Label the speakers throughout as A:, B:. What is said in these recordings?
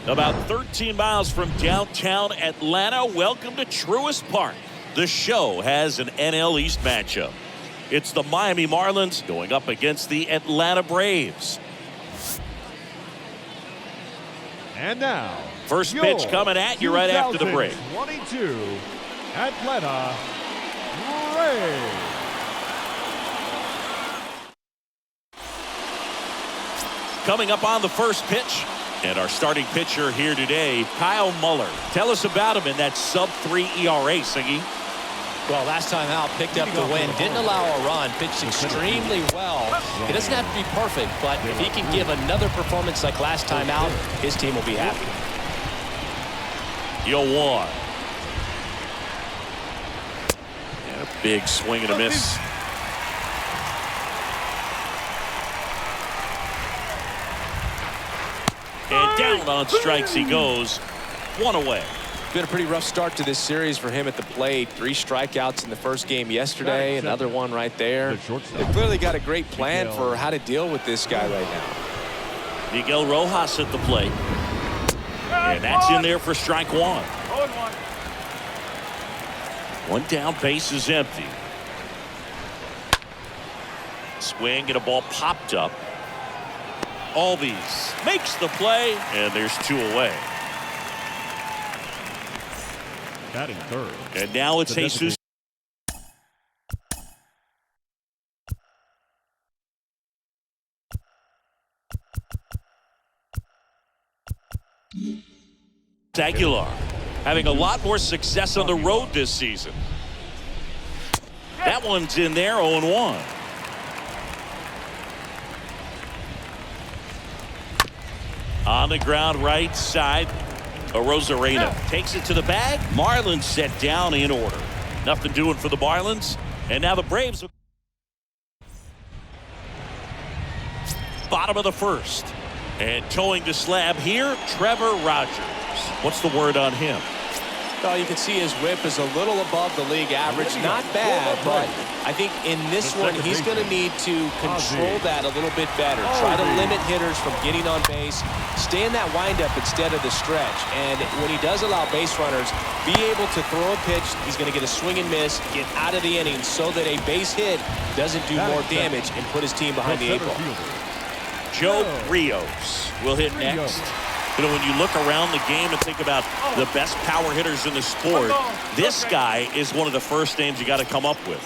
A: About 13 miles from downtown Atlanta, welcome to Truist Park. The show has an NL East matchup. It's the Miami Marlins going up against the Atlanta Braves.
B: And now,
A: first pitch coming at you right after the break.
B: 22 Atlanta Braves.
A: Coming up on the first pitch. And our starting pitcher here today, Kyle Muller. Tell us about him in that sub-3 ERA, Siggy.
C: Well, last time out, picked up the win. Didn't allow a run. Pitched extremely well. It doesn't have to be perfect, but if he can give another performance like last time out, his team will be happy.
A: 0-1. And a big swing and a miss. And down on strikes he goes. One away.
C: Been a pretty rough start to this series for him at the plate. 3 strikeouts in the first game yesterday. Another one right there. They've clearly got a great plan for how to deal with this guy right now.
A: Miguel Rojas at the plate. And that's in there for strike 1. 1 down, base is empty. Swing and a ball popped up. Albies makes the play, and there's 2 away.
B: Batting third.
A: And now it's Jesus. Aguilar having a lot more success on the road this season. That one's in there, 0-1. On the ground right side, Rosarena takes it to the bag. Marlins set down in order. Nothing doing for the Marlins. And now the Braves. Bottom of the first. And towing the slab here, Trevor Rogers. What's the word on him?
C: Well, you can see his whip is a little above the league average. Not bad, but I think in this one, he's going to need to control that a little bit better. Try to limit hitters from getting on base. Stay in that windup instead of the stretch. And when he does allow base runners, be able to throw a pitch. He's going to get a swing and miss, get out of the inning so that a base hit doesn't do more damage and put his team behind the 8 ball.
A: Joe Rios will hit next. You know, when you look around the game and think about the best power hitters in the sport, this guy is one of the first names you got to come up with.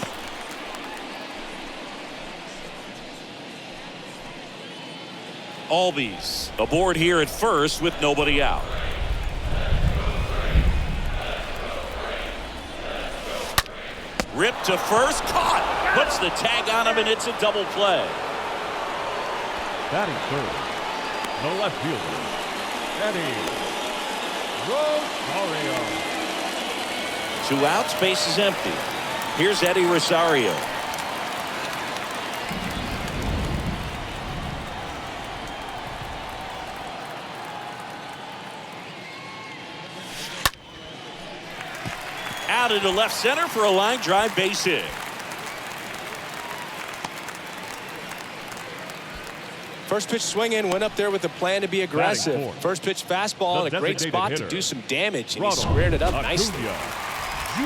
A: Albies aboard here at first with nobody out. Ripped to first, caught. Puts the tag on him, and it's a double play.
B: Batting third, the left fielder, Eddie Rosario.
A: 2 outs, base is empty. Here's Eddie Rosario. Out into left center for a line drive base hit.
C: First pitch swinging, went up there with a plan to be aggressive. First pitch fastball in a great spot to do some damage, and he squared it up nicely.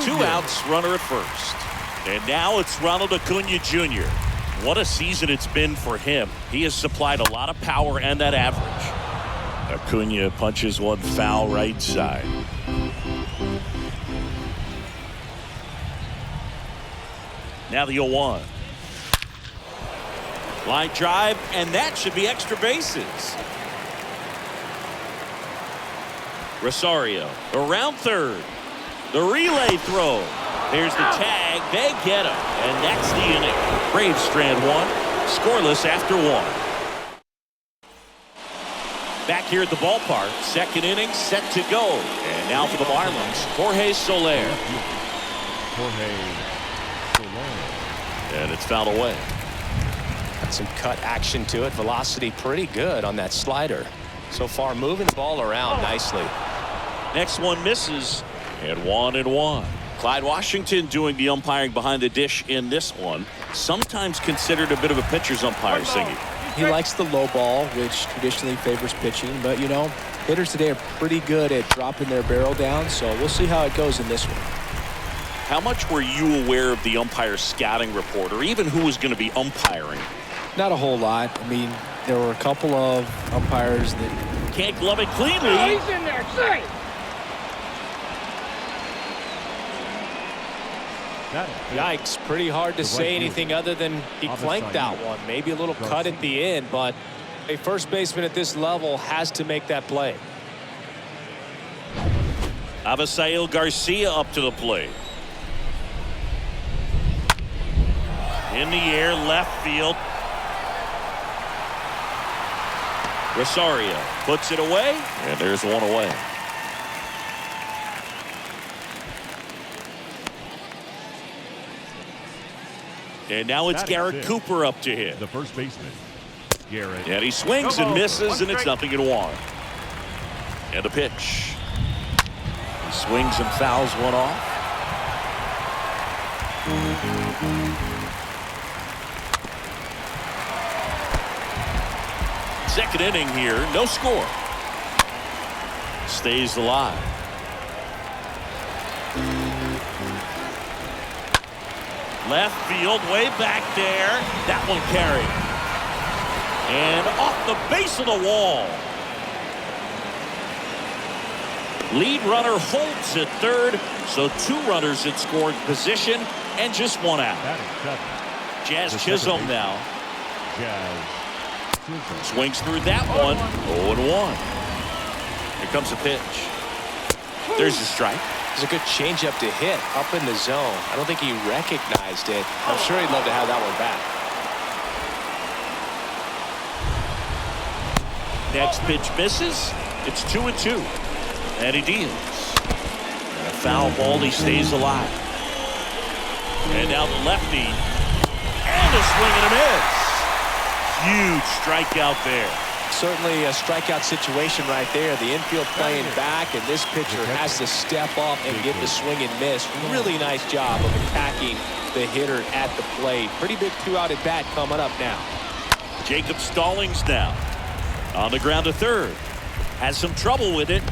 A: 2 outs, runner at first. And now it's Ronald Acuna Jr. What a season it's been for him. He has supplied a lot of power and that average. Acuna punches one foul right side. Now the 0-1. Line drive, and that should be extra bases. Rosario around third. The relay throw. There's the tag. They get him. And that's the inning. Braves strand 1. Scoreless after 1. Back here at the ballpark. Second inning set to go. And now for the Marlins, Jorge Soler. And it's fouled away.
C: Got some cut action to it. Velocity pretty good on that slider. So far moving the ball around nicely.
A: Next one misses. And 1-1. Clyde Washington doing the umpiring behind the dish in this one. Sometimes considered a bit of a pitcher's umpire, Singy.
C: He likes the low ball, which traditionally favors pitching. But, you know, hitters today are pretty good at dropping their barrel down. So we'll see how it goes in this one.
A: How much were you aware of the umpire scouting report, or even who was going to be umpiring?
C: Not a whole lot. I mean, there were a couple of umpires that
A: can't glove it cleanly.
D: Oh, he's in there. Say.
C: Yikes. Pretty hard to say anything other than he clanked that one. Maybe a little cut at the end, but a first baseman at this level has to make that play.
A: Avisail Garcia up to the plate. In the air, left field. Rosario puts it away, and there's one away. And now it's Garrett Cooper up to hit.
B: The first baseman, Garrett.
A: And he swings and misses, and it's 0-1. And a pitch. He swings and fouls one off. Second inning here, no score. Stays alive. Left field, way back there. That one carried. And off the base of the wall. Lead runner holds at third, so 2 runners in scoring position and just 1 out. Jazz Chisholm now. Swings through that one. 0-1. Here comes a pitch. There's a strike.
C: It's a good changeup to hit up in the zone. I don't think he recognized it. I'm sure he'd love to have that one back.
A: Next pitch misses. It's 2-2. And he deals. And a foul ball. He stays alive. And now the lefty. And a swing and a miss. Huge strikeout there.
C: Certainly a strikeout situation right there. The infield playing back, and this pitcher has to step up and get the swing and miss. Really nice job of attacking the hitter at the plate. Pretty big 2-out at bat coming up now.
A: Jacob Stallings now on the ground to third. Has some trouble with it.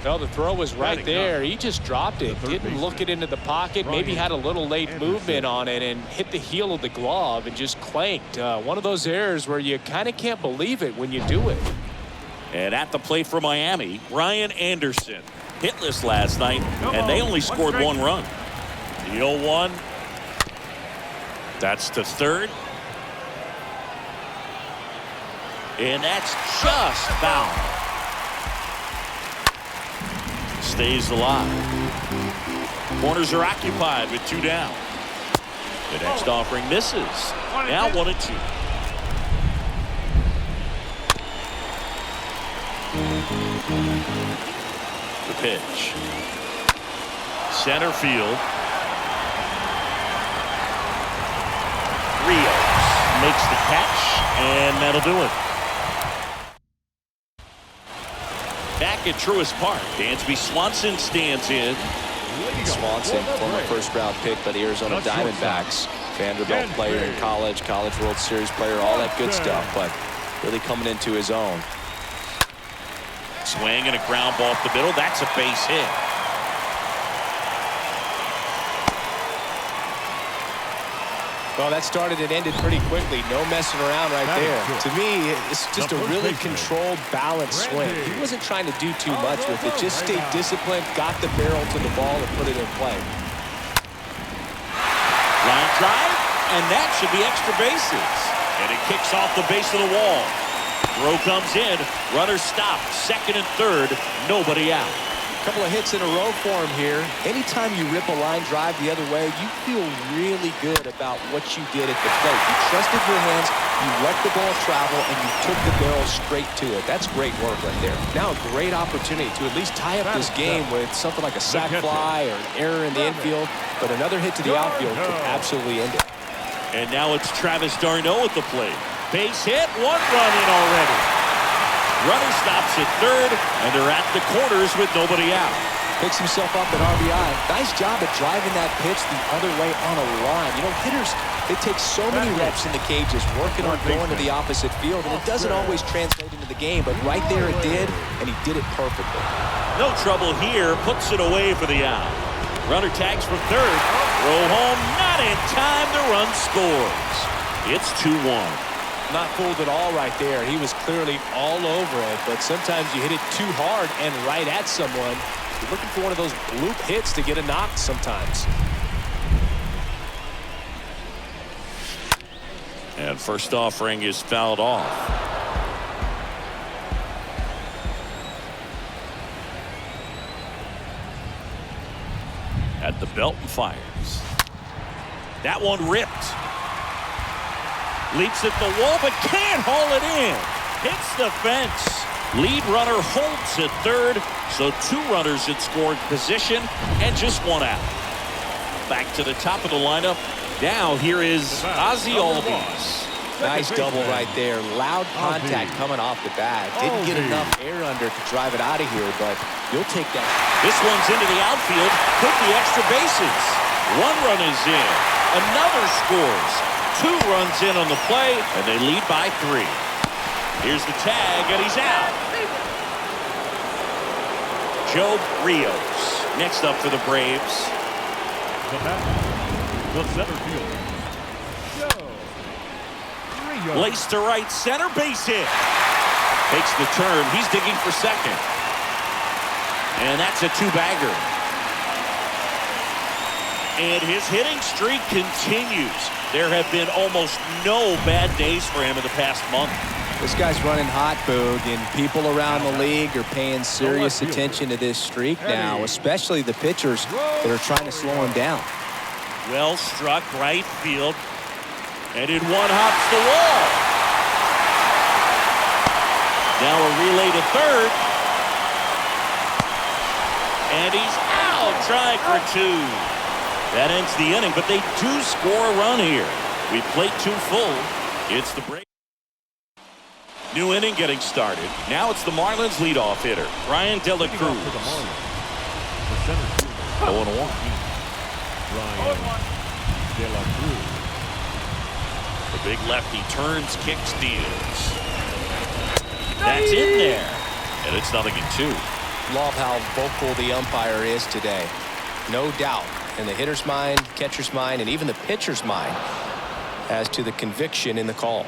C: Well, the throw was right there. He just dropped it. Didn't look it into the pocket. Maybe had a little late movement on it and hit the heel of the glove and just clanked. One of those errors where you kind of can't believe it when you do it.
A: And at the plate for Miami, Ryan Anderson. Hitless last night, and they only scored 1 run. The 0-1. That's to third. And that's just foul. stays alive. Corners are occupied with 2 down. The next offering misses. Now 1-2. The pitch. Center field. Rios makes the catch, and that'll do it. Back at Truist Park, Dansby Swanson stands in.
C: Swanson, former first-round pick by the Arizona Diamondbacks. Vanderbilt player in college, College World Series player, all that good stuff, but really coming into his own.
A: Swing and a ground ball up the middle. That's a base hit.
C: Well, that started and ended pretty quickly. No messing around right there. To me, it's just a really controlled, balanced swing. He wasn't trying to do too much with it. Just stayed disciplined, got the barrel to the ball, and put it in play.
A: Line drive, and that should be extra bases. And it kicks off the base of the wall. Throw comes in. Runner stopped. Second and third. Nobody out.
C: Couple of hits in a row for him here. Anytime you rip a line drive the other way, you feel really good about what you did at the plate. You trusted your hands, you let the ball travel, and you took the barrel straight to it. That's great work right there. Now a great opportunity to at least tie up this game with something like a sac fly or an error in the infield, but another hit to the outfield could absolutely end it.
A: And now it's Travis d'Arnaud at the plate. Base hit, 1 run in already. Runner stops at third, and they're at the corners with nobody out.
C: Picks himself up at RBI. Nice job at driving that pitch the other way on a line. You know, hitters, they take so many reps in the cages, working on going to the opposite field, and it doesn't always translate into the game, but right there it did, and he did it perfectly.
A: No trouble here, puts it away for the out. Runner tags from third. Throw home, not in time, the run scores. It's 2-1.
C: Not fooled at all right there. He was clearly all over it, but sometimes you hit it too hard and right at someone. You're looking for one of those bloop hits to get a knock sometimes.
A: And first offering is fouled off. At the belt and fires. That one ripped. Leaps at the wall, but can't haul it in. Hits the fence. Lead runner holds at third, so 2 runners in scoring position and just 1 out. Back to the top of the lineup. Now here is Ozzie Albies.
C: Nice double right there. Loud contact coming off the bat. Didn't get enough air under to drive it out of here, but you'll take that.
A: This one's into the outfield. Could be extra bases. 1 run is in. Another scores. 2 runs in on the play, and they lead by 3. Here's the tag, and he's out. Joe Rios next up for the Braves.
B: The center fielder, Joe Rios.
A: Laced to right center, base hit. Takes the turn. He's digging for second. And that's a 2-bagger. And his hitting streak continues. There have been almost no bad days for him in the past month.
C: This guy's running hot, Boog, and people around the league are paying serious attention to this streak now, especially the pitchers that are trying to slow him down.
A: Well struck right field, and in one hops the wall. Now a relay to third, and he's out trying for 2. That ends the inning, but they do score a run here. We played 2 full. It's the break. New inning getting started. Now it's the Marlins leadoff hitter, Ryan De La Cruz. 0-1.
B: Ryan De La Cruz.
A: The big lefty turns, kicks, deals. That's in there. And it's 0-2.
C: Love how vocal the umpire is today. No doubt. In the hitter's mind, catcher's mind, and even the pitcher's mind as to the conviction in the call.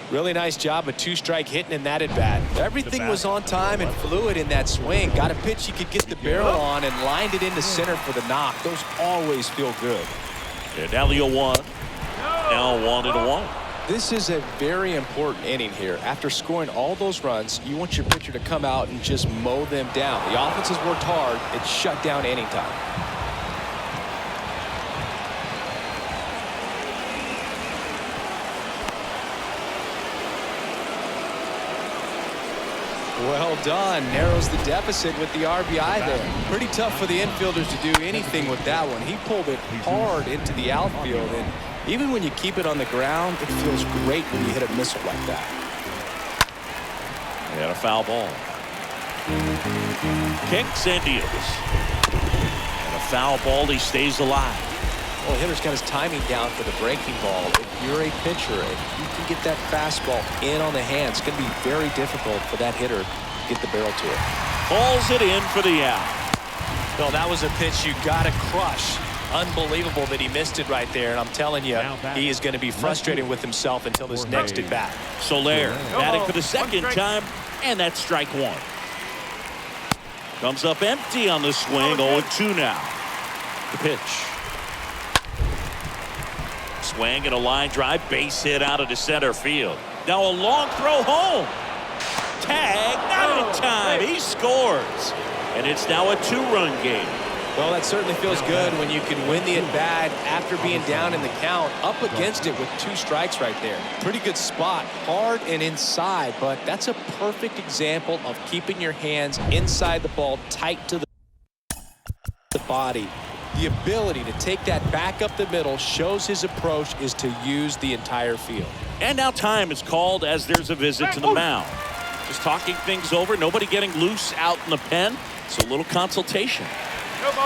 C: Really nice job of 2-strike hitting in that at bat. Everything was on time and fluid in that swing. Got a pitch he could get the barrel on and lined it into center for the knock. Those always feel good.
A: And now the 0-1. Now 1-1.
C: This is a very important inning here. After scoring all those runs, you want your pitcher to come out and just mow them down. The offense has worked hard. It's shut down inning time. Well done. Narrows the deficit with the RBI there. Pretty tough for the infielders to do anything with that one. He pulled it hard into the outfield, and even when you keep it on the ground, it feels great when you hit a missile like that.
A: He had a foul ball. Kicks and deals. And a foul ball, he stays alive.
C: Well, the hitter's got his timing down for the breaking ball. If you're a pitcher and you can get that fastball in on the hands, it's going to be very difficult for that hitter to get the barrel to it.
A: Calls it in for the out.
C: Well, that was a pitch you got to crush. Unbelievable that he missed it right there, and I'm telling you, he is going to be frustrated with himself until his next at bat.
A: Soler batting for the second time, and that's strike one. Comes up empty on the swing. 0-2 now. The pitch. Swing and a line drive, base hit out of the center field. Now a long throw home. Tag, not in time. He scores, and it's now a 2-run game.
C: Well, that certainly feels good when you can win the at-bat after being down in the count, up against it with 2 strikes right there. Pretty good spot, hard and inside, but that's a perfect example of keeping your hands inside the ball, tight to the body. The ability to take that back up the middle shows his approach is to use the entire field.
A: And now time is called as there's a visit to the mound. Just talking things over, nobody getting loose out in the pen. It's a little consultation.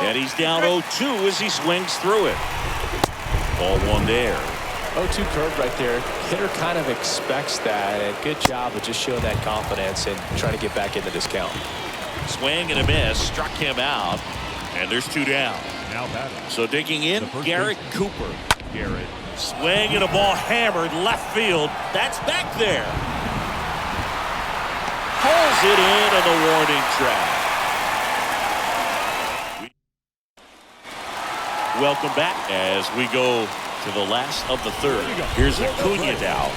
A: And he's down 0-2 as he swings through it. Ball one there.
C: 0-2 curve right there. Hitter kind of expects that, and good job of just showing that confidence and trying to get back into this count.
A: Swing and a miss, struck him out, and there's 2 down.
B: Now batting.
A: So digging in, Garrett Cooper.
B: Garrett.
A: Swing and a ball hammered left field. That's back there. Pulls it in on the warning track. Welcome back as we go to the last of the third. Here's Acuna now.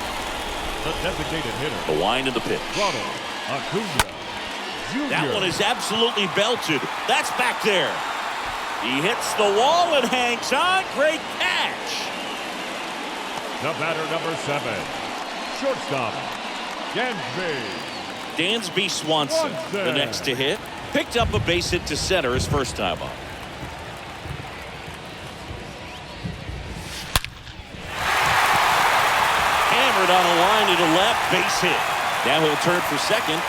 B: The designated hitter.
A: The wind of the pitch.
B: Ronald Acuna Jr.
A: That one is absolutely belted. That's back there. He hits the wall and hangs on. Great catch.
B: The batter, number 7. Shortstop,
A: Dansby Swanson, the next to hit. Picked up a base hit to center his first time up. Hammered on a line to the left, base hit. Now he'll turn for second.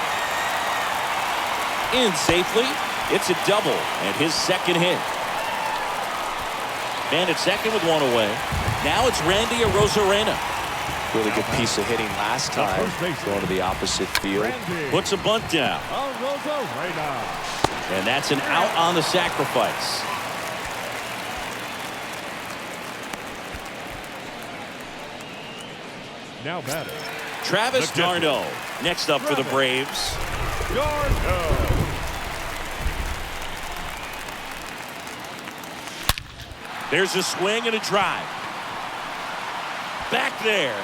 A: In safely. It's a double and his second hit. Man at second with 1 away. Now it's Randy Arozarena.
C: Really good piece of hitting last time, going to the opposite field.
A: Puts a bunt down. And that's an out on the sacrifice.
B: Now batting.
A: Travis d'Arnaud next up for the Braves. There's a swing and a drive. Back there.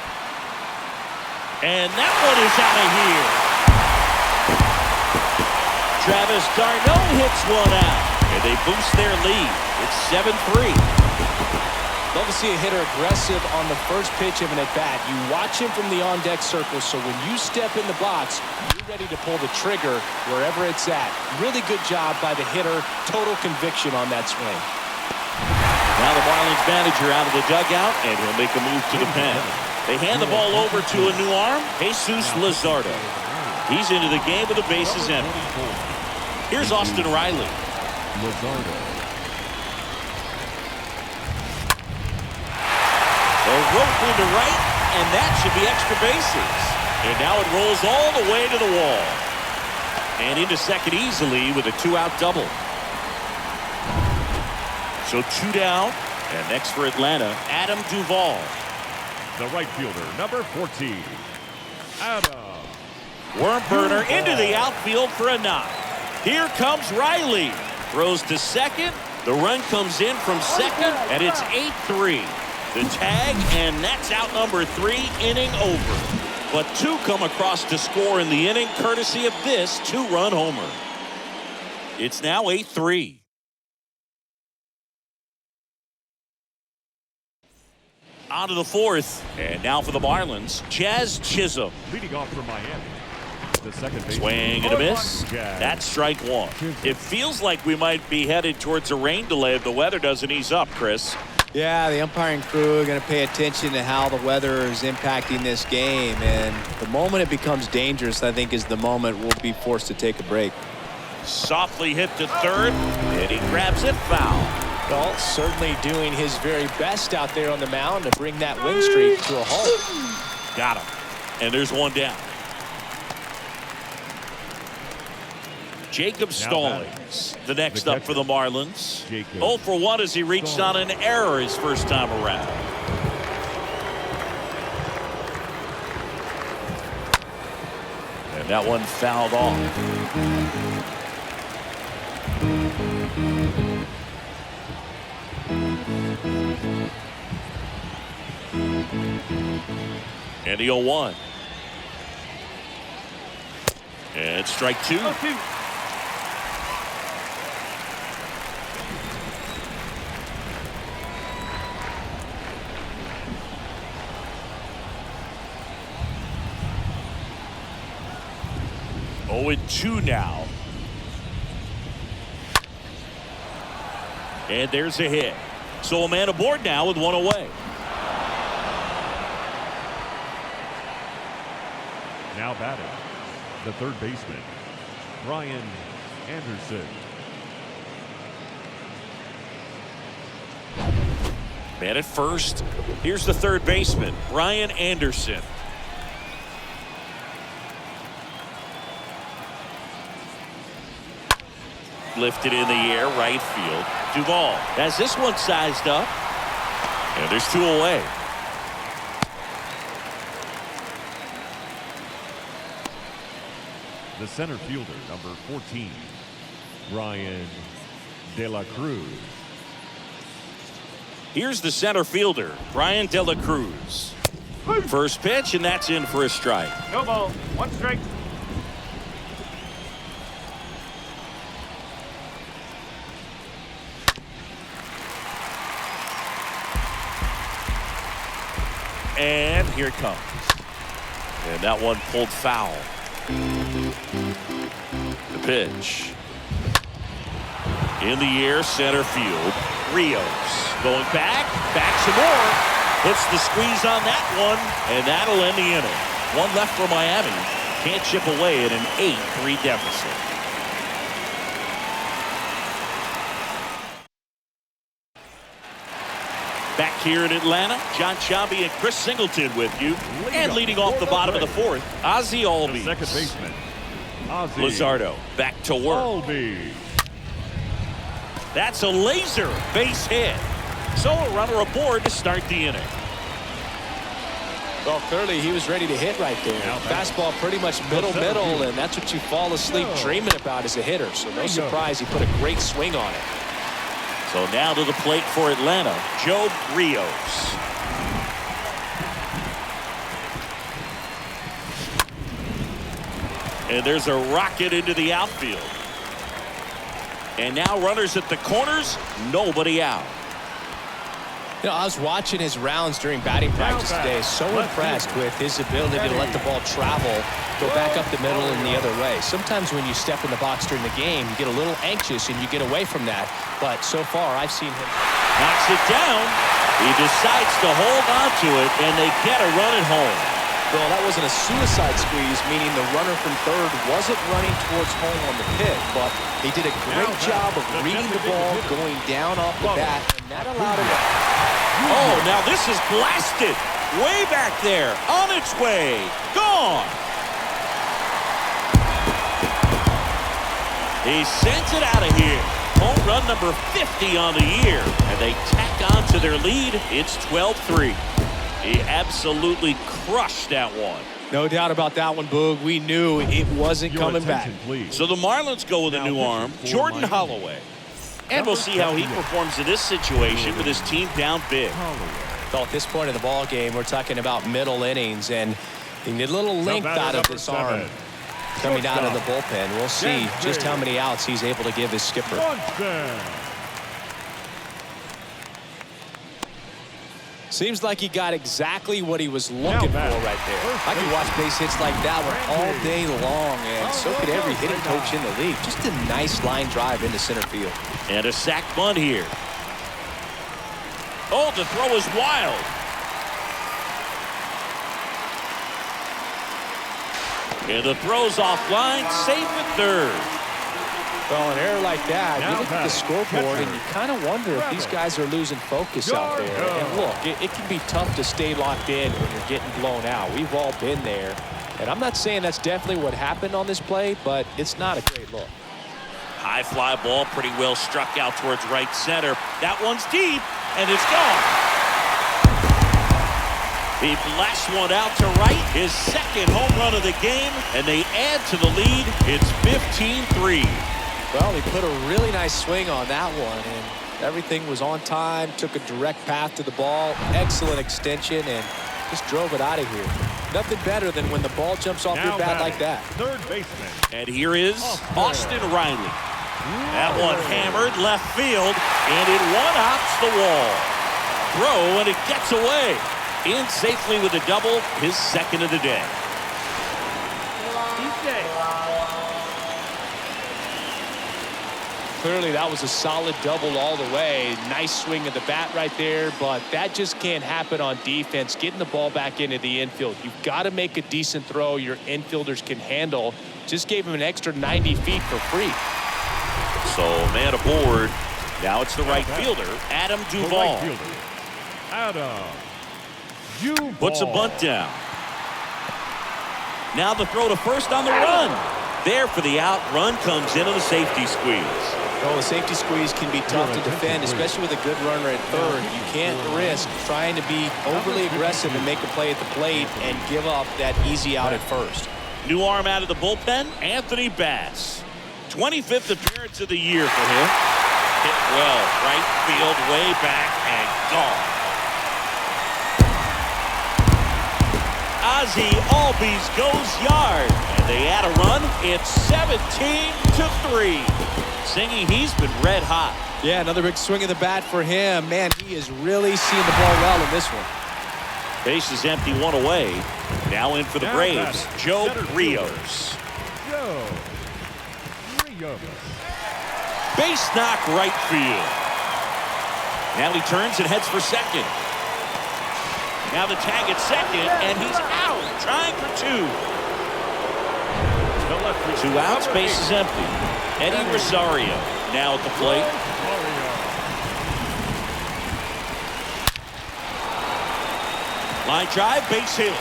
A: And that one is out of here. Travis d'Arnaud hits one out. And they boost their lead. It's 7-3.
C: Love to see a hitter aggressive on the first pitch of an at-bat. You watch him from the on-deck circle, so when you step in the box, you're ready to pull the trigger wherever it's at. Really good job by the hitter. Total conviction on that swing.
A: Now the Marlins manager out of the dugout, and he'll make a move to the pen. They hand the ball over to a new arm, Jesus Luzardo. He's into the game with the bases empty. Here's Austin Riley.
B: Luzardo.
A: A rope into right, and that should be extra bases. And now it rolls all the way to the wall. And into second easily with a 2-out double. So 2 down, and next for Atlanta, Adam Duvall.
B: The right fielder, number 14, Adam.
A: Worm burner into the outfield for a knock. Here comes Riley. Throws to second. The run comes in from second, and it's 8-3. The tag, and that's out number 3, inning over. But 2 come across to score in the inning, courtesy of this 2-run homer. It's now 8-3. On to the 4th, and now for the Marlins, Jazz Chisholm.
B: Leading off from Miami. The second base.
A: Swing and a miss. That's strike 1. It feels like we might be headed towards a rain delay if the weather doesn't ease up, Chris.
C: Yeah, the umpiring crew are going to pay attention to how the weather is impacting this game. And the moment it becomes dangerous, I think, is the moment we'll be forced to take a break.
A: Softly hit to third, and he grabs it foul.
C: Well, certainly doing his very best out there on the mound to bring that win streak to a halt.
A: Got him. And there's one down. Jacob Stallings, the next up for the Marlins. 0 for 1 as he reached on an error his first time around. And that one fouled off. And the 0-1. And strike 2. Oh, and 2 now. And there's a hit. So a man aboard now with 1 away.
B: Now batting, the third baseman, Brian Anderson.
A: Man at first. Here's the third baseman, Brian Anderson. Lifted in the air, right field. Duvall has this one sized up. And there's 2 away.
B: The center fielder, number 14, Ryan De La Cruz.
A: Here's the center fielder, Brian De La Cruz. First pitch, and that's in for a strike.
D: No ball, 1 strike.
A: And here it comes. And that one pulled foul. The pitch. In the air, center field. Rios going back some more. Hits the squeeze on that one, and that'll end the inning. 1 left for Miami. Can't chip away at an 8-3 deficit. Back here in Atlanta, John Sciambi and Chris Singleton with you. And leading off the bottom of the 4th, Ozzie Albies.
B: The second baseman, Ozzie
A: Luzardo back to work.
B: Albies.
A: That's a laser base hit. So a runner aboard to start the inning.
C: Well, clearly he was ready to hit right there. Fastball pretty much middle, and that's what you fall asleep dreaming about as a hitter. So no surprise he put a great swing on it.
A: So now to the plate for Atlanta, Joe Rios. And there's a rocket into the outfield. And now runners at the corners, nobody out.
C: You know, I was watching his rounds during batting practice today. So impressed with his ability to let the ball travel, go back up the middle and the other way. Sometimes when you step in the box during the game, you get a little anxious and you get away from that. But so far, I've seen him.
A: Knocks it down. He decides to hold on to it, and they get a run at home.
C: Well, that wasn't a suicide squeeze, meaning the runner from third wasn't running towards home on the pit, but he did a great job of reading the ball, going down off the bat, and that allowed him.
A: Oh, now this is blasted. Way back there. On its way. Gone. He sends it out of here. Home run number 50 on the year. And they tack on to their lead. It's 12-3. He absolutely crushed that one.
C: No doubt about that one, Boog. We knew it wasn't coming back.
B: Please.
A: So the Marlins go with a new arm, Jordan Holloway. And we'll see how he performs in this situation with his team down big.
C: Well, at this point in the ball game, we're talking about middle innings, and you need a little length out of this arm coming out of the bullpen. We'll see just how many outs he's able to give his skipper. Seems like he got exactly what he was looking for right there. I could watch base hits like that one all day long, and so could every hitting coach in the league. Just a nice line drive into center field.
A: And a sac bunt here. Oh, the throw is wild. And the throw's offline, safe at third.
C: Well, an error like that, you look at the scoreboard and you kind of wonder if these guys are losing focus out there. And look, it can be tough to stay locked in when you're getting blown out. We've all been there. And I'm not saying that's definitely what happened on this play, but it's not a great look.
A: High fly ball, pretty well struck out towards right center. That one's deep, and it's gone. He blasts one out to right, his second home run of the game, and they add to the lead. It's 15-3.
C: Well, he put a really nice swing on that one, and everything was on time, took a direct path to the ball, excellent extension, and just drove it out of here. Nothing better than when the ball jumps off your bat like that.
B: Third baseman.
A: And here is Austin Riley. That one hammered left field, and it one-hops the wall. Throw, and it gets away. In safely with a double, his second of the day.
C: Clearly, that was a solid double all the way. Nice swing of the bat right there, but that just can't happen on defense. Getting the ball back into the infield. You've got to make a decent throw your infielders can handle. Just gave him an extra 90 feet for free.
A: So, man aboard. Now it's the right fielder, Adam Duvall. Puts a bunt down. Now the throw to first on the run. There for the out. Run comes into the safety squeeze.
C: Well, the safety squeeze can be tough to defend, especially with a good runner at third. You can't risk trying to be overly aggressive and make a play at the plate and give up that easy out at first.
A: New arm out of the bullpen, Anthony Bass. 25th appearance of the year for him. Hit well, right field, way back, and gone. Ozzie Albies goes yard, and they add a run. It's 17-3. Singy, he's been red hot.
C: Yeah, another big swing of the bat for him. Man, he is really seeing the ball well in this one.
A: Base is empty, one away. Now in for the Braves, Joe Rios. Base knock right field. Now he turns and heads for second. Now the tag at second, and he's out, trying for two. 2 outs, base is empty. Eddie Rosario now at the plate. Line drive, base hit.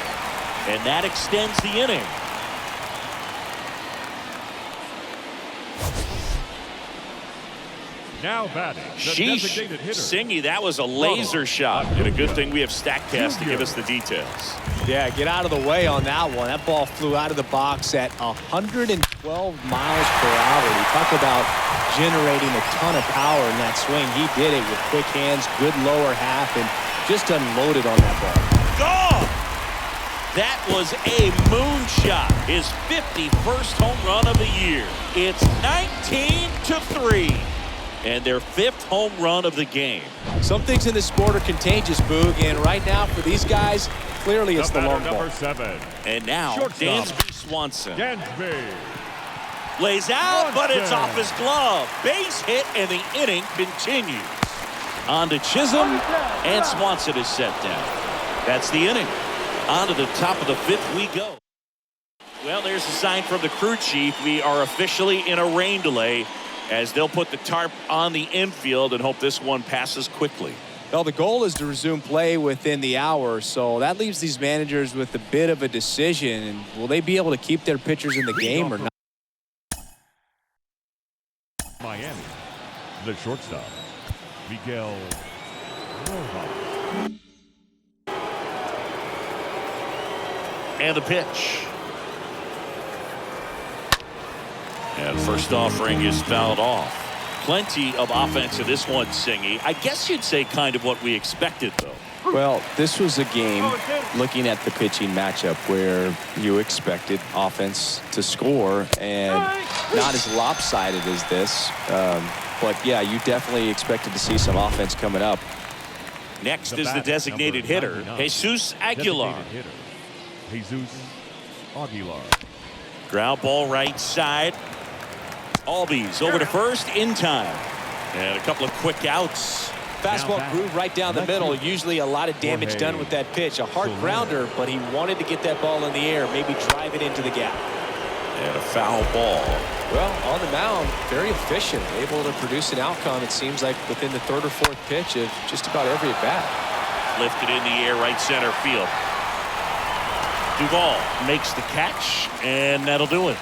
A: And that extends the inning.
B: Now batting, the designated hitter.
A: Singy, that was a laser shot. And a good thing we have StatCast to give us the details.
C: Yeah, get out of the way on that one. That ball flew out of the box at 112 miles per hour. We talk about generating a ton of power in that swing. He did it with quick hands, good lower half, and just unloaded on that ball.
A: Gone! That was a moonshot. His 51st home run of the year. It's 19-3. And their 5th home run of the game.
C: Some things in this sport are contagious, Boog, and right now for these guys, clearly it's the long ball.
B: Number 7.
A: And now, Dansby Swanson.
B: Dansby.
A: Lays out, but it's off his glove. Base hit, and the inning continues. On to Chisholm, and Swanson is set down. That's the inning. On to the top of the 5th we go. Well, there's a sign from the crew chief. We are officially in a rain delay, as they'll put the tarp on the infield and hope this one passes quickly.
C: Well, the goal is to resume play within the hour, so that leaves these managers with a bit of a decision. And will they be able to keep their pitchers in the game or not?
B: Miami, the shortstop, Miguel Rojas.
A: And the pitch. And first offering is fouled off. Plenty of offense in this one, Singy. I guess you'd say kind of what we expected, though.
C: Well, this was a game, looking at the pitching matchup, where you expected offense to score, and not as lopsided as this. But, yeah, you definitely expected to see some offense coming up.
A: Next is the designated hitter, Jesus Aguilar.
B: Jesus Aguilar.
A: Ground ball right side. Albies over to first in time. And a couple of quick outs.
C: Fastball groove right down the middle. Usually a lot of damage done with that pitch. A hard grounder, but he wanted to get that ball in the air, maybe drive it into the gap.
A: And a foul ball.
C: Well, on the mound, very efficient, able to produce an outcome, it seems like, within the third or fourth pitch of just about every at-bat.
A: Lifted in the air, right center field. Duvall makes the catch, and that'll do it.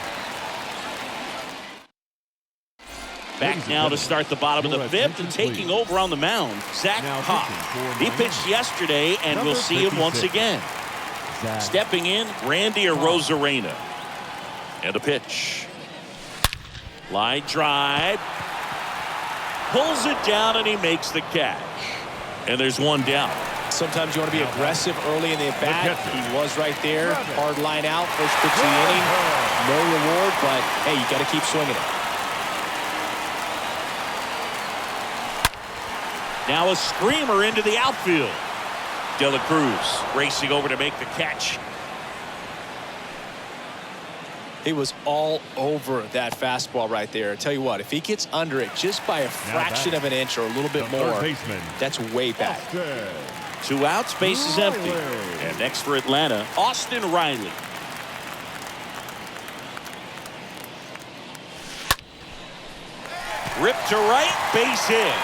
A: Back now to start the bottom of the fifth, and taking over on the mound, Zach Pop. He pitched yesterday, and we'll see him once again. Stepping in, Randy Arozarena. And a pitch. Line drive. Pulls it down, and he makes the catch. And there's one down.
C: Sometimes you want to be aggressive early in the at-bat. He was right there. Hard line out, first pitch of the inning. No reward, but, hey, you got to keep swinging it.
A: Now a screamer into the outfield. De La Cruz racing over to make the catch.
C: He was all over that fastball right there. I tell you what, if he gets under it just by a fraction of an inch or a little bit more, that's way back.
A: 2 outs, base is empty. And next for Atlanta, Austin Riley. Ripped to right, base hit.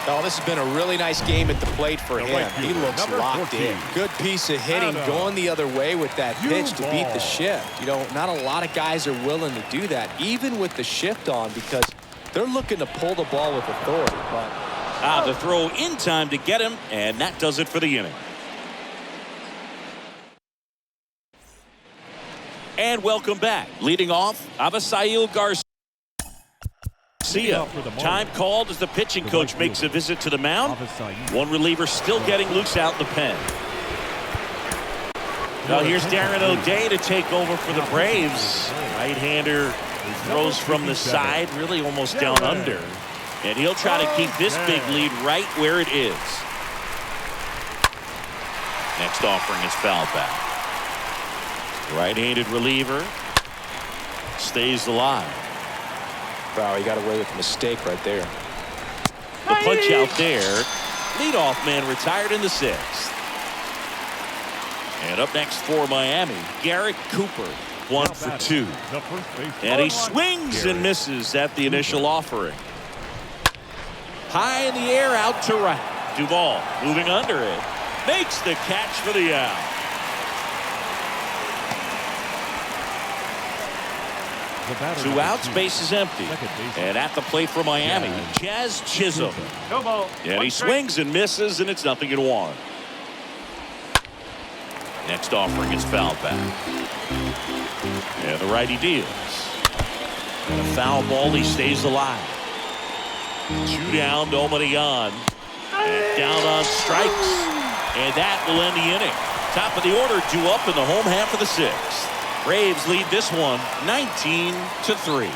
C: Oh, this has been a really nice game at the plate for him. He looks locked in. Good piece of hitting, going the other way with that pitch to beat the shift. You know, not a lot of guys are willing to do that, even with the shift on, because they're looking to pull the ball with authority. But
A: the throw in time to get him, and that does it for the inning. And welcome back. Leading off, Avisail Garcia. Time called as the pitching coach makes a visit to the mound. One reliever still getting loose out in the pen. Now here's Darren O'Day to take over for the Braves. Right-hander who throws from the side, really almost down under. And he'll try to keep this big lead right where it is. Next offering is foul back. Right-handed reliever stays alive.
C: Wow, he got away with a mistake right there.
A: The punch out there. Leadoff man retired in the 6th. And up next for Miami, Garrett Cooper, 1 for 2. And he swings and misses at the initial offering. High in the air, out to right. Duvall moving under it. Makes the catch for the out. Two outs, base is empty. And at the plate for Miami, Jazz Chisholm. And he swings and misses, and it's 0-1. Next offering is foul back. And the righty deals. And a foul ball, he stays alive. 2 down, nobody on. And down on strikes. And that will end the inning. Top of the order due up in the home half of the 6th. Braves lead this one 19-3.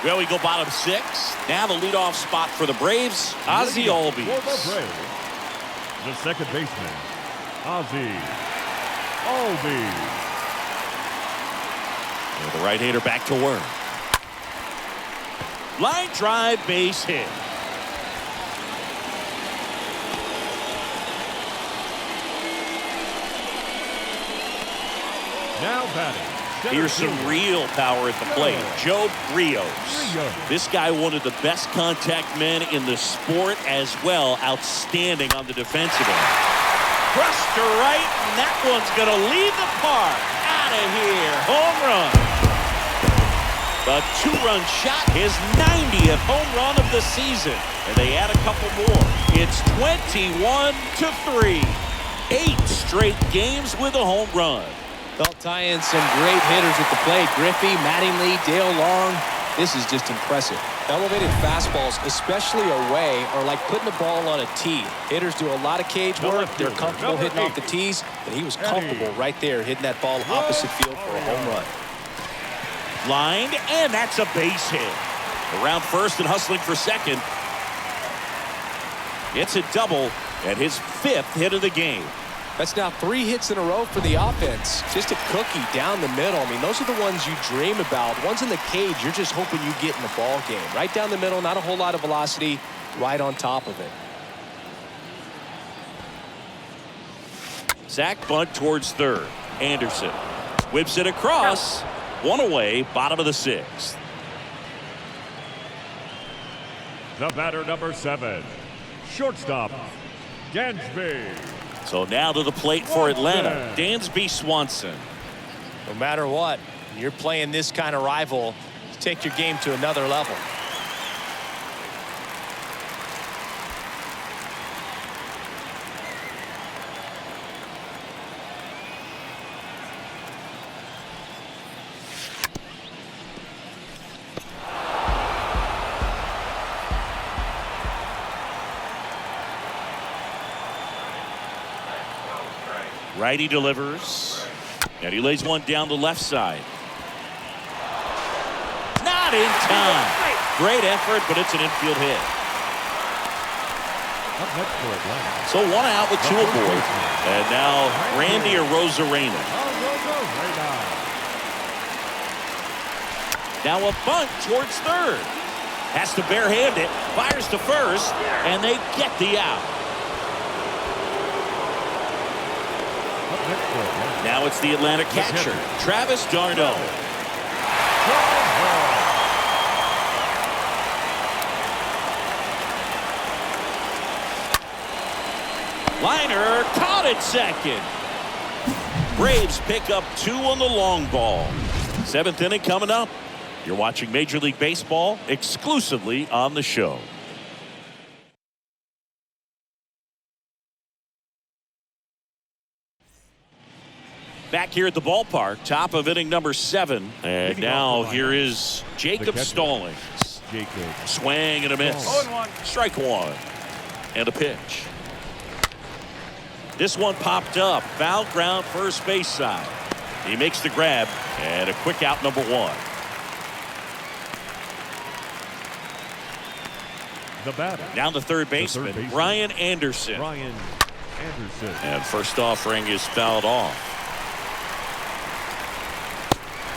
A: Well, we go bottom 6. Now the leadoff spot for the Braves, Ozzie Albies.
B: The second baseman, Ozzie Albies.
A: The right-hander back to work. Line drive, base hit.
B: Now batting.
A: Here's some real power at the plate. Joe Rios. This guy, one of the best contact men in the sport as well. Outstanding on the defensive end. Crushed to right, and that one's going to leave the park. Out of here. Home run. The 2-run shot, his 90th home run of the season. And they add a couple more. It's 21-3. 8 straight games with a home run.
C: They'll tie in some great hitters at the plate. Griffey, Mattingly, Dale Long. This is just impressive. Elevated fastballs, especially away, are like putting the ball on a tee. Hitters do a lot of cage work. They're comfortable hitting off the tees, and he was comfortable right there hitting that ball opposite field for a home run.
A: Lined, and that's a base hit. Around first and hustling for second. It's a double and his 5th hit of the game.
C: That's now 3 hits in a row for the offense. Just a cookie down the middle. I mean, those are the ones you dream about. Ones in the cage, you're just hoping you get in the ball game. Right down the middle, not a whole lot of velocity, right on top of it.
A: Sack bunt towards third. Anderson whips it across. 1 away, bottom of the 6th.
B: The batter, number 7, shortstop, Dansby.
A: So now to the plate for Atlanta, Dansby Swanson.
C: No matter what, you're playing this kind of rival, take your game to another level.
A: Righty delivers, and he lays one down the left side. Not in time. Great effort, but it's an infield hit.
B: Up next for Atlanta.
A: So 1 out with 2 aboard. And now Randy Arozarena. Now a bunt towards third. Has to barehand it. Fires to first, and they get the out. Now it's the Atlanta catcher, Travis d'Arnaud. Liner caught at second. Braves pick up 2 on the long ball. 7th inning coming up. You're watching Major League Baseball exclusively on the show. Back here at the ballpark, top of inning number 7. And now here is Jacob Stallings. Swing and a miss. Strike 1. And a pitch. This one popped up. Foul ground first base side. He makes the grab and a quick out number 1.
B: The batter.
A: Down the third baseman, Brian Anderson. And first offering is fouled off.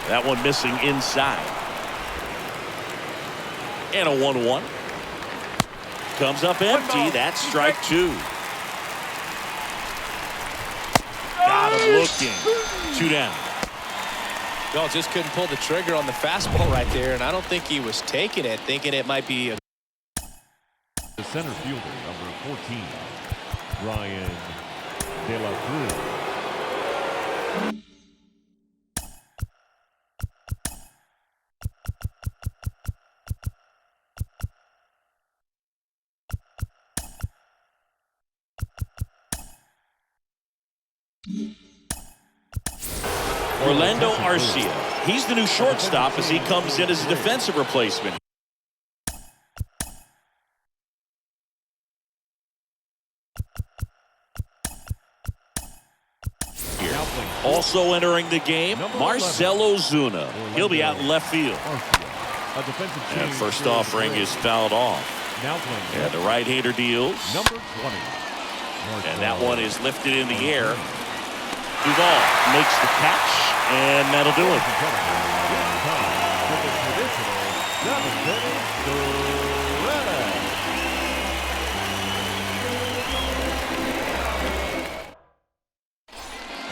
A: That one missing inside. And a 1-1. Comes up empty. That's strike 2. Got him looking. 2 down.
C: No, just couldn't pull the trigger on the fastball right there, and I don't think he was taking it, thinking it might be a...
B: The center fielder, number 14, Ryan De La Cruz.
A: Orlando Arcia. He's the new shortstop as he comes in as a defensive replacement. Here. Also entering the game, Marcell Ozuna. He'll be out in left field. And first offering is fouled off. And the right-hander deals. And that one is lifted in the air. Duvall makes the catch, and that'll do it.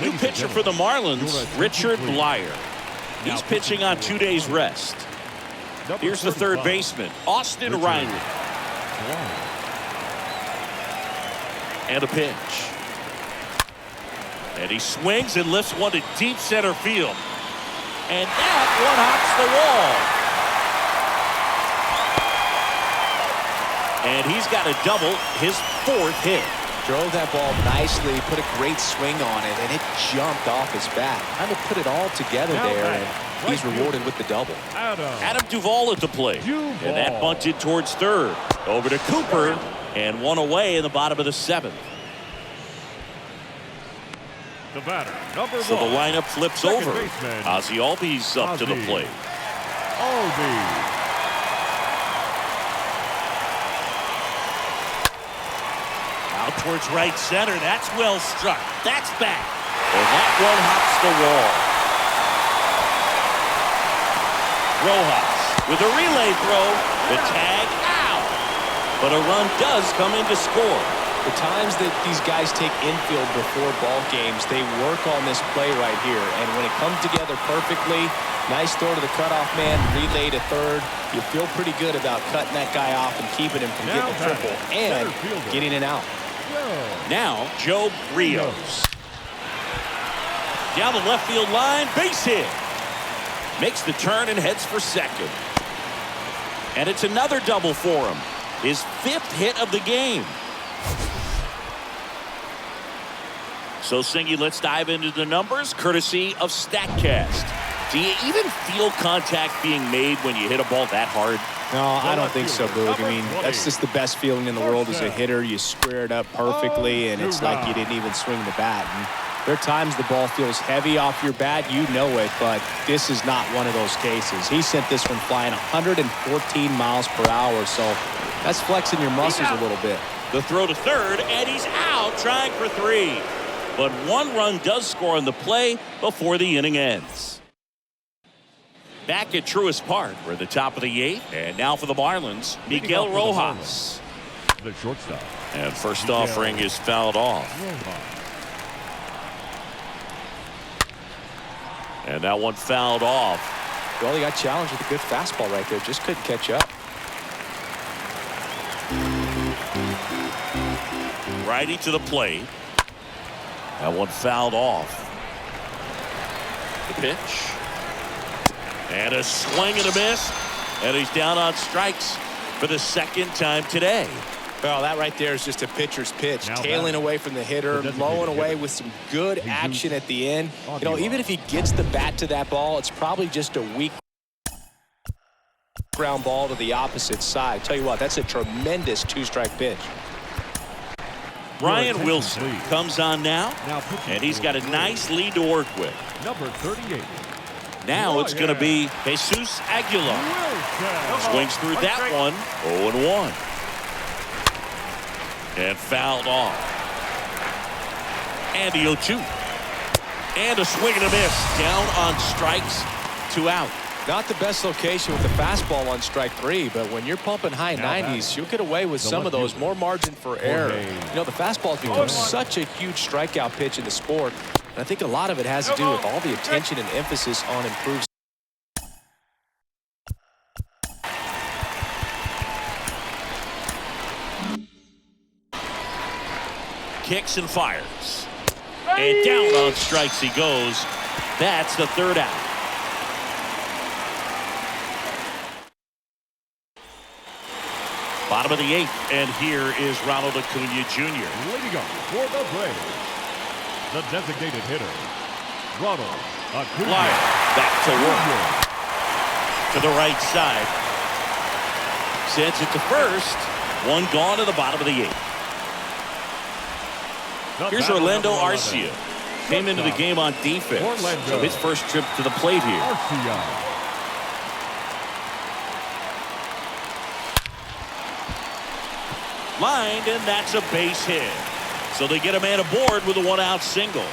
A: New pitcher for the Marlins, Richard Blyer. He's pitching on 2 days rest. Here's the third baseman, Austin Riley. And a pitch. And he swings and lifts one to deep center field. And that one hops the wall. And he's got a double, his 4th hit.
C: Drove that ball nicely, put a great swing on it, and it jumped off his bat. Kind of put it all together there, and he's rewarded with the double.
A: Adam Duvall at the plate. And that bunted towards third. Over to Cooper, and one away in the bottom of the seventh.
B: The batter, number
A: So
B: one.
A: the lineup flips
B: Second
A: over.
B: baseman,
A: Ozzie Albies up to the
B: Ozzie.
A: plate.
B: Albies.
A: Out towards right center. That's well struck. That's back. And that one hops the wall. Rojas with a relay throw. The tag out. But a run does come in to score.
C: The times that these guys take infield before ball games, they work on this play right here. And when it comes together perfectly, nice throw to the cutoff man, relay to third. You feel pretty good about cutting that guy off and keeping him from getting a triple and getting it out.
A: Now, Joe Rios. Down the left field line, base hit. Makes the turn and heads for second. And it's another double for him. His 5th hit of the game. So, Singy, let's dive into the numbers, courtesy of StatCast. Do you even feel contact being made when you hit a ball that hard?
C: No, I don't think so, Boog. I mean, that's just the best feeling in the world as a hitter. You square it up perfectly, and it's like you didn't even swing the bat. And there are times the ball feels heavy off your bat. You know it, but this is not one of those cases. He sent this one flying 114 miles per hour, so that's flexing your muscles a little bit.
A: The throw to third, and he's out trying for 3. But one run does score on the play before the inning ends. Back at Truist Park, we're at the top of the 8th. And now for the Marlins, Miguel Rojas.
B: The shortstop.
A: And first offering is fouled off. And that one fouled off.
C: Well, he got challenged with a good fastball right there. Just couldn't catch up.
A: Righty to the plate. That one fouled off. The pitch. And a swing and a miss. And he's down on strikes for the 2nd time today.
C: Well, that right there is just a pitcher's pitch. Tailing away from the hitter, blowing away with some good action at the end. You know, even if he gets the bat to that ball, it's probably just a weak ground ball to the opposite side. Tell you what, that's a tremendous 2-strike pitch.
A: Brian Wilson comes on now, and he's got a nice lead to work with.
B: Number 38.
A: Now it's going to be Jesus Aguilar. Swings through that one, 0-1. And fouled off. And the 0-2. And a swing and a miss. Down on strikes, 2 out.
C: Not the best location with the fastball on strike 3, but when you're pumping high 90s, you'll get away with some of those. More margin for error. You know, the fastball has become such a huge strikeout pitch in the sport. And I think a lot of it has to do with all the attention and emphasis on improved.
A: Kicks and fires. And down on strikes he goes. That's the 3rd out. Bottom of the 8th, and here is Ronald Acuna Jr.
B: Leading up for the Braves, the designated hitter, Ronald Acuna.
A: Flyer back to work. To the right side. Sends it to first. One gone to the bottom of the 8th. Here's Orlando Arcia. Came into the game on defense. So his first trip to the plate here.
B: Arcia.
A: Lined, and that's a base hit. So they get a man aboard with a 1-out single.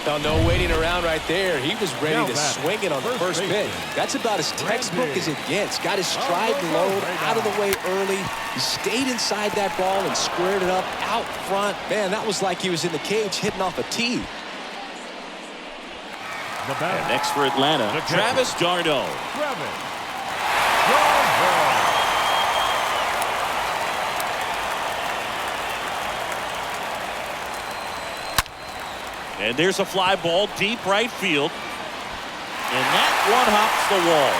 C: Now, no waiting around right there. He was ready to swing it on the first pitch. That's about as textbook as it gets. Got his stride and load out of the way early. He stayed inside that ball and squared it up out front. Man, that was like he was in the cage hitting off a tee.
A: And next for Atlanta, Travis d'Arnaud. And there's a fly ball deep right field. And that one hops the wall.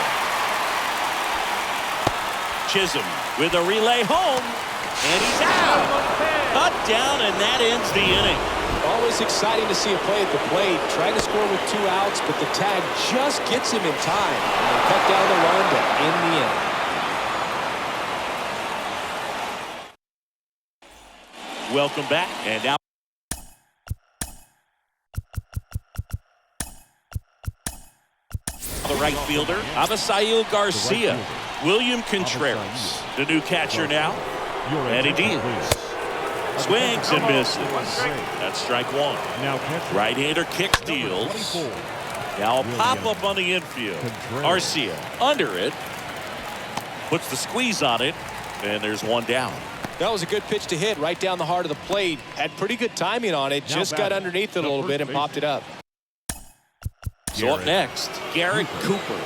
A: Chisholm with a relay home. And he's out. Cut down, and that ends the inning.
C: Always exciting to see a play at the plate. Trying to score with 2 outs, but the tag just gets him in time. And they cut down the run to end the inning.
A: Welcome back, and now the right fielder, Avisail Garcia. William Contreras, the new catcher now. And he deals. Swings and misses. That's strike one. Right-hander kicks, deals. Now a pop-up on the infield. Garcia under it. Puts the squeeze on it. And there's one down.
C: That was a good pitch to hit right down the heart of the plate. Had pretty good timing on it. Just got underneath it a little bit and popped it up.
A: So up next, Garrett Cooper.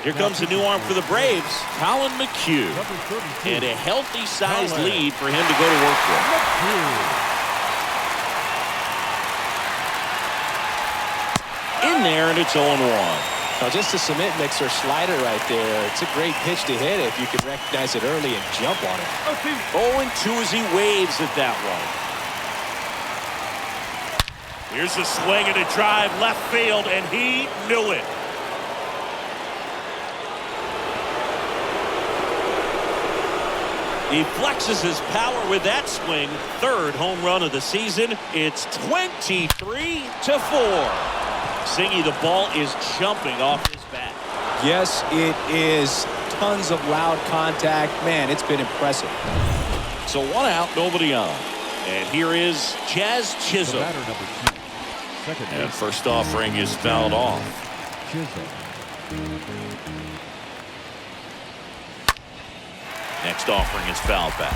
A: Here comes a new arm for the Braves, Colin McHugh. And a healthy-sized lead for him to go to work with. In there, and it's 0-1.
C: Now just a cement mixer slider right there. It's a great pitch to hit if you can recognize it early and jump on it.
A: 0-2 as he waves at that one. Here's a swing and a drive left field, and he knew it. He flexes his power with that swing. Third home run of the season. It's 23-4. Singy, the ball is jumping off his bat.
C: Yes, it is. Tons of loud contact. Man, it's been impressive.
A: So 1 out, nobody on. And here is Jazz Chisholm. And first offering is fouled off. Next offering is fouled back.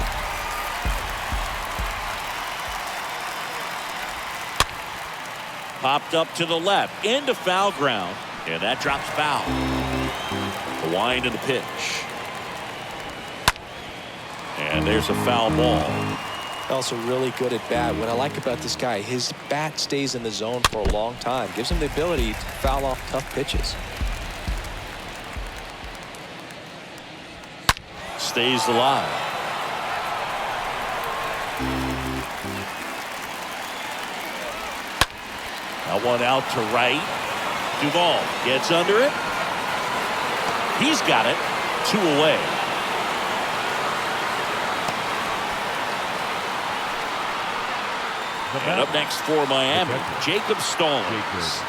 A: Popped up to the left, into foul ground, and that drops foul. The wind of the pitch. And there's a foul ball.
C: Also really good at bat. What I like about this guy, his bat stays in the zone for a long time. Gives him the ability to foul off tough pitches.
A: Stays alive. Now one out to right. Duvall gets under it. He's got it. 2 away. And up next for Miami, Jacob Stallings.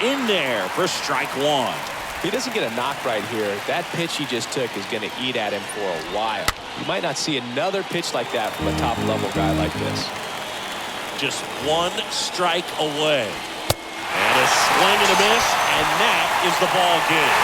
A: In there for strike one.
C: He doesn't get a knock right here. That pitch he just took is going to eat at him for a while. You might not see another pitch like that from a top-level guy like this.
A: Just 1 strike away. And a swing and a miss, and that is the ball game.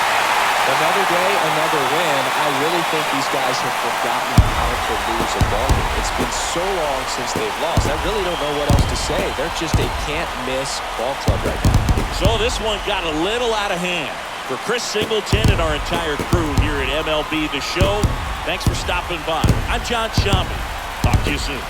C: Another day, another win. I really think these guys have forgotten how to lose a ball game. It's been so long since they've lost. I really don't know what else to say. They're just a can't-miss ball club right now.
A: So this one got a little out of hand. For Chris Singleton and our entire crew here at MLB The Show, thanks for stopping by. I'm John Shambi. Talk to you soon.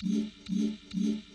D: Mm-hmm.